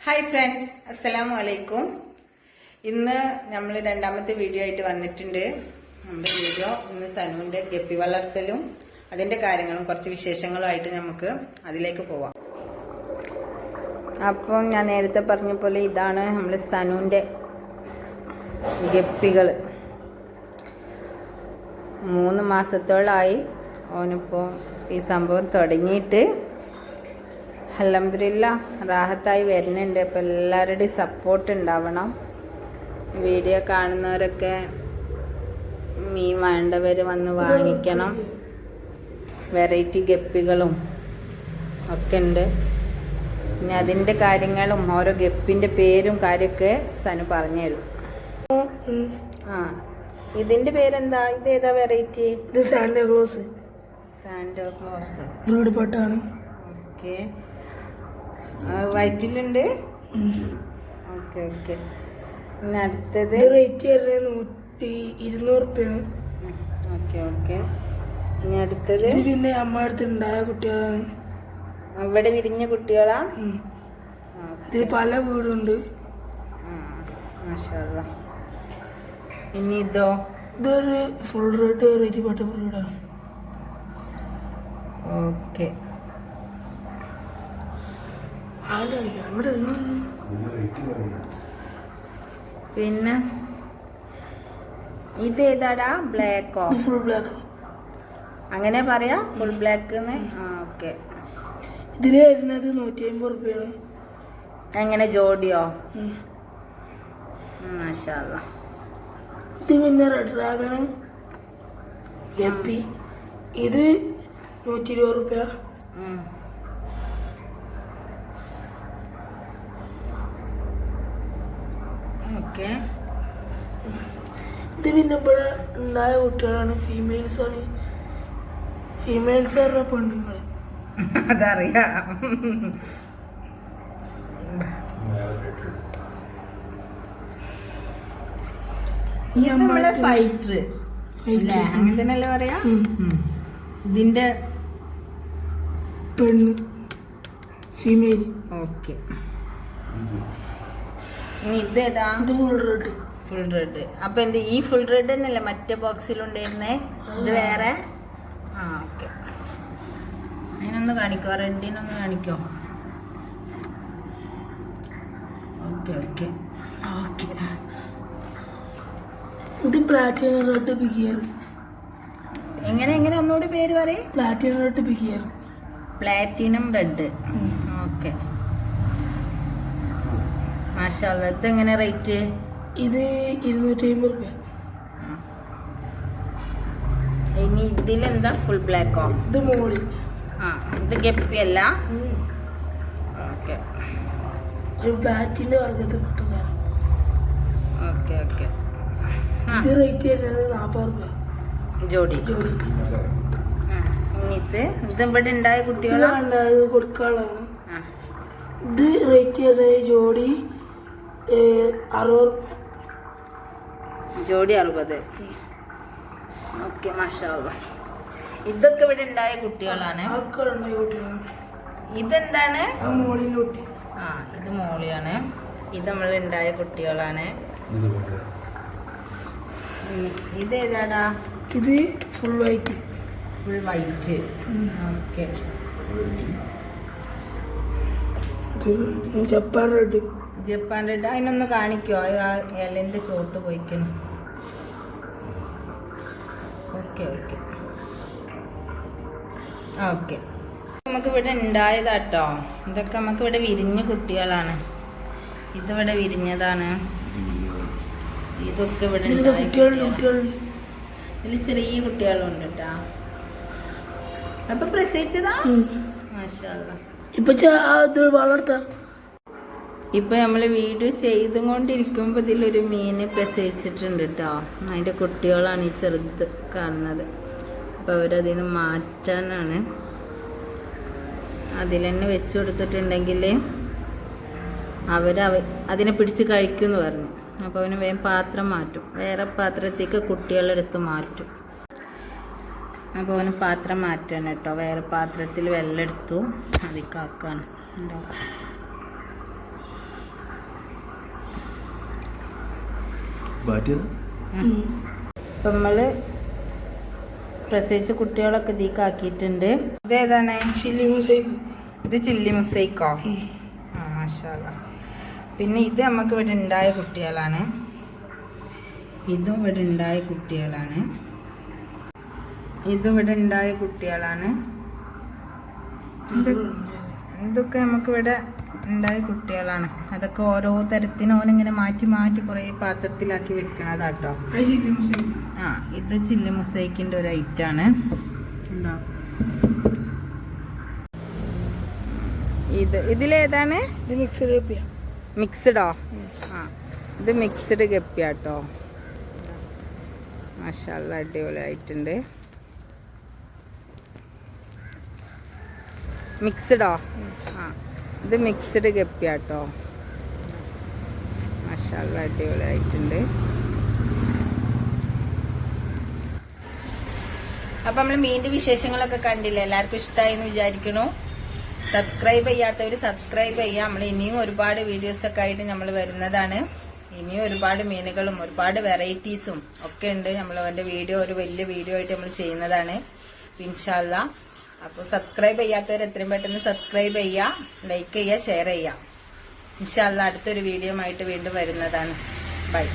Hi friends, അസ്സലാമു അലൈക്കും. ഇന്ന് നമ്മൾ രണ്ടാമത്തെ വീഡിയോ ആയിട്ട് വന്നിട്ടുണ്ട്. നമ്മുടെ വീഡിയോ ഇന്ന് സനുവിന്റെ ഗപ്പി വളർത്തലും അതിന്റെ കാര്യങ്ങളും കുറച്ച് വിശേഷങ്ങളുമായിട്ട് നമുക്ക് അതിലേക്ക് പോവാം. അപ്പം ഞാൻ നേരത്തെ പറഞ്ഞ പോലെ ഇതാണ് നമ്മൾ സനുവിന്റെ ഗപ്പികൾ. 3 മാസത്തോളമായി ഓനിപ്പോൾ ഈ സംഭവം തുടങ്ങിയിട്ട്. അൽഹംദുലില്ലാഹ് റാഹത്തായി വരുന്നുണ്ട്. അപ്പോൾ എല്ലാവരുടെയും സപ്പോർട്ട് ഉണ്ടാവണം. വീഡിയോ കാണുന്നവരൊക്കെ മീൻ വേണ്ടവർ വന്ന് വാങ്ങിക്കണം. വെറൈറ്റി ഗപ്പികളും ഒക്കെ ഉണ്ട്. പിന്നെ അതിൻ്റെ കാര്യങ്ങളും ഓരോ ഗപ്പിൻ്റെ പേരും കാര്യമൊക്കെ സനു പറഞ്ഞു തരും. ഇതിൻ്റെ പേരെന്താ? ഇതേതാ വെറൈറ്റി? ഇത് സാന്റാക്ലോസ്. സാന്റാക്ലോസ് ബ്രീഡ് പട്ടാണ്. ഓക്കെ, വയറ്റിലുണ്ട്. Okay okay. പിന്നെ അടുത്തത് റേറ്റ് വരുന്നത് 200 റുപ്യാണ്. Okay okay. ഇനി അടുത്തത് ഇത് പിന്നെ അമ്മ അടുത്ത് ഉണ്ടായ കുട്ടികളാണ്. ഇവിടെ വിരിഞ്ഞ കുട്ടികളാ? ഇതിൽ പല വീടുണ്ട്. മാഷാ അല്ലാ. ഇനി ഇതോ? ഇതൊരു ഫുൾ റെഡ് വെറൈറ്റി പട്ട ബ്രീഡാണ്. ഓക്കെ. പിന്നെ ഇതേതാടാ? ബ്ലാക്കോ? Full black. അങ്ങനെ പറയാ? Full black. ഓക്കെ. ഇതില് വരുന്നത് 150 റുപ്യാണ്. എങ്ങനെ, ജോഡിയോ? മാഷാ അല്ലാ. ഇത് പിന്നെ റെഡ് ഡ്രാഗണ് ഗപ്പി. ഇത് 120 റുപ്യ. ഓക്കെ. ഇത് പിന്നെ ഇവിടെ ഉണ്ടായ കുട്ടികളാണ്. ഫീമെയിൽസ് ആണ്. ഫീമെയിൽസ് പറഞ്ഞ പെണ്ണുങ്ങൾ. അതറിയാം. നമ്മളെ ഫൈറ്റർ അങ്ങനെ തന്നെയല്ലേ പറയാ? ഇതിന്റെ പെണ്ണ് ഫീമെയിൽ. ഓക്കെ. ഇതേതാ? ഇത് ഫുൾ റെഡ്. Full red. അപ്പൊ എന്ത് ഈ ഫുൾ റെഡ് തന്നെയല്ലേ മറ്റേ ബോക്സിലുണ്ടായിരുന്നേ? ഇത് വേറെ? ഓക്കെ. അതിനൊന്ന് കാണിക്കോ? റെഡിനൊന്ന് കാണിക്കോ? Okay okay okay. ഇത് പ്ലാറ്റിനം റെഡ് ബിഗിയർ. എങ്ങനെ എങ്ങനെ ഒന്നുകൂടി പേര് പറയും? പ്ലാറ്റിനം റെഡ് ബിഗിയർ. Platinum red. ഓക്കെ. മാഷാ അല്ലാ. ഇതെങ്ങനെ റേറ്റ്? ഇത് 250 റുപ്യ. ഇനി ഇതിലെന്താ? ഫുൾ ബ്ലാക്കോ? ഇത് മോളി. ഇത് ഗപ്പി അല്ല? ഓക്കെ. ഒരു ബാറ്റിന്റെ വർഗത്തിൽ പെട്ട സാധനം. Okay okay. ഇത് റേറ്റ് വരുന്നത് 40 റുപ്യ ജോഡി. ജോഡി. ഇനി ഇത് ഇവിടെ ഉണ്ടായ കുട്ടികളാണ് കൊടുക്കാനുള്ളതാണ്. ഇത് റേറ്റ് വരുന്നത് ജോഡി 60 റുപ്യ. ജോഡി 60. ഓക്കെ. മാഷാ അല്ലാ. ഇതൊക്കെ ഇവിടെ ഉണ്ടായ കുട്ടികളാണ്. ഇതെന്താണ്? ഇത് മോളിയാണ്. ഇത് നമ്മൾ ഉണ്ടായ കുട്ടികളാണ്. ഇതേതാടാ? ഇത് full white. Full white. Okay. Japan red. Japan red. അതിനൊന്ന് കാണിക്കോ? ആ ഇലന്റെ ചോട്ട് പോയിക്കുന്നു. Okay okay okay. നമുക്ക് ഇവിടെ ഉണ്ടായതാട്ടോ. ഇതൊക്കെ നമുക്ക് ഇവിടെ വിരിഞ്ഞ കുട്ടികളാണ്. ഇതിവിടെ വിരിഞ്ഞതാണ്. ഇതൊക്കെ ഇവിടെ ഇതിൽ ചെറിയ കുട്ടികളുണ്ട് കേട്ടാ. അപ്പൊ പ്രസവിച്ചതാ? മാഷാ അല്ലാ. ഇപ്പൊ നമ്മള് വീഡിയോ ചെയ്തുകൊണ്ടിരിക്കുമ്പോ ഇതിലൊരു മീന് പ്രസവിച്ചിട്ടുണ്ട് കേട്ടോ. അതിന്റെ കുട്ടികളാണ് ഈ ചെറുത് കാണുന്നത്. അപ്പൊ അവരതിന് മാറ്റാനാണ്. അതിലെന്നെ വെച്ചു കൊടുത്തിട്ടുണ്ടെങ്കിൽ അതിനെ പിടിച്ച് കഴിക്കുമെന്ന് പറഞ്ഞു. അപ്പോൾ അവന് വേഗം പാത്രം മാറ്റും. വേറെ പാത്രത്തേക്ക് കുട്ടികളെടുത്ത് മാറ്റും. അപ്പോൾ അവന് പാത്രം മാറ്റാൻ കേട്ടോ. വേറെ പാത്രത്തിൽ വെള്ളം എടുത്തു അതിക്കാക്കാണ്. ഇപ്പം നമ്മള് പ്രസവിച്ച കുട്ടികളൊക്കെ ഇതിക്കാക്കിയിട്ടുണ്ട്. ഇതേതാണ്? Chilli mosaic. ഇത് ചില്ലി മൊസൈക്കോ? ആ മാഷാ അല്ലാ. പിന്നെ ഇത് നമുക്ക് ഇവിടെ ഉണ്ടായ കുട്ടികളാണ്. ഇതും ഇവിടെ ഉണ്ടായ കുട്ടികളാണ്. ഇതും ഇവിടെ ഉണ്ടായ കുട്ടികളാണ്. ഇതൊക്കെ നമുക്ക് ഇവിടെ ഉണ്ടായ കുട്ടികളാണ്. അതൊക്കെ ഓരോ തരത്തിന് ഓനിങ്ങനെ മാറ്റി മാറ്റി കുറേ പാത്രത്തിലാക്കി വെക്കണതാട്ടോ. ആ ഇത് ചില്ലി മൊസൈക്കിന്റെ ഒരു ഐറ്റാണ്. ഇതിലേതാണ്? മിക്സ്ഡോ? ആ ഇത് മിക്സ്ഡ് ഗപ്പിയാട്ടോ. മാഷാ അല്ലാ അടിപൊളിയായിട്ടുണ്ട്. മിക്സ്ഡോ? ആ ഇത് മിക്സ്ഡ് ഗപ്പിയാട്ടോ. മാഷാ അല്ലാ അടിപൊളിയായിട്ടുണ്ട്. അപ്പൊ നമ്മള് മീനിന്റെ വിശേഷങ്ങളൊക്കെ കണ്ടില്ലേ? എല്ലാവർക്കും ഇഷ്ടമായി എന്ന് വിചാരിക്കണു. സബ്സ്ക്രൈബ് ചെയ്യാത്തവര് സബ്സ്ക്രൈബ് ചെയ്യാം. നമ്മൾ ഇനിയും ഒരുപാട് വീഡിയോസ് ഒക്കെ ആയിട്ട് നമ്മൾ വരുന്നതാണ്. ഇനിയും ഒരുപാട് മീനുകളും ഒരുപാട് വെറൈറ്റീസും ഒക്കെ ഉണ്ട്. നമ്മൾ അവന്റെ വീഡിയോ ഒരു വലിയ വീഡിയോ ആയിട്ട് നമ്മൾ ചെയ്യുന്നതാണ് ഇൻഷാ അല്ലാ. അപ്പോൾ സബ്സ്ക്രൈബ് ചെയ്യാത്തവർ എത്രയും പെട്ടെന്ന് സബ്സ്ക്രൈബ് ചെയ്യുക, ലൈക്ക് ചെയ്യുക, ഷെയർ ചെയ്യുക. ഇൻഷാ അല്ലാ അടുത്തൊരു വീഡിയോ ആയിട്ട് വീണ്ടും വരുന്നതാണ്. ബൈ.